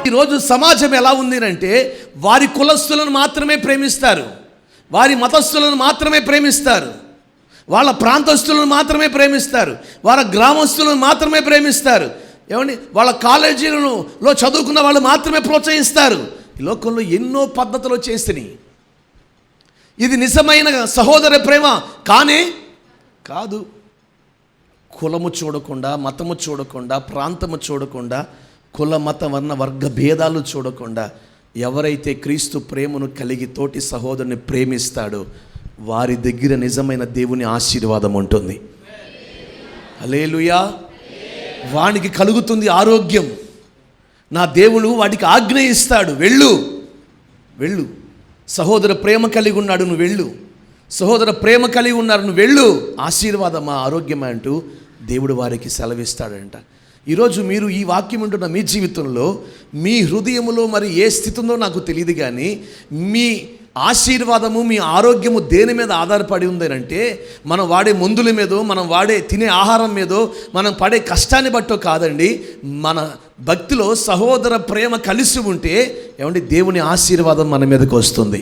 ఈరోజు సమాజం ఎలా ఉంది అంటే వారి కులస్తులను మాత్రమే ప్రేమిస్తారు, వారి మతస్థులను మాత్రమే ప్రేమిస్తారు, వాళ్ళ ప్రాంతస్తులను మాత్రమే ప్రేమిస్తారు, వాళ్ళ గ్రామస్తులను మాత్రమే ప్రేమిస్తారు. ఏమండి, వాళ్ళ కాలేజీలలో చదువుకున్న వాళ్ళు మాత్రమే ప్రోత్సహిస్తారు. ఈ లోకంలో ఎన్నో పద్ధతులు వచ్చేసినాయి. ఇది నిజమైన సహోదర ప్రేమ కానే కాదు. కులము చూడకుండా, మతము చూడకుండా, ప్రాంతము చూడకుండా, కుల మత వర్ణ వర్గ భేదాలు చూడకుండా ఎవరైతే క్రీస్తు ప్రేమను కలిగి తోటి సహోదరుని ప్రేమిస్తాడో వారి దగ్గర నిజమైన దేవుని ఆశీర్వాదం ఉంటుంది. హల్లెలూయా. వానికి కలుగుతుంది ఆరోగ్యం. నా దేవుడు వాడికి ఆజ్ఞ ఇస్తాడు, వెళ్ళు వెళ్ళు, సహోదర ప్రేమ కలిగి ఉన్నాడు, నువ్వు వెళ్ళు, సహోదర ప్రేమ కలిగి ఉన్నారు, నువ్వు వెళ్ళు, ఆశీర్వాదమా ఆరోగ్యమా అంటూ దేవుడు వారికి సెలవిస్తాడంట. ఈరోజు మీరు ఈ వాక్యం ఉంటున్న మీ జీవితంలో మీ హృదయములో మరి ఏ స్థితి ఉందో నాకు తెలియదు, కానీ మీ ఆశీర్వాదము, మీ ఆరోగ్యము దేని మీద ఆధారపడి ఉందనంటే మనం వాడే మందుల మీదో, మనం వాడే తినే ఆహారం మీదో, మనం పడే కష్టాన్ని బట్టో కాదండి. మన భక్తిలో సహోదర ప్రేమ కలిసి ఉంటే ఏమండి దేవుని ఆశీర్వాదం మన మీదకి వస్తుంది.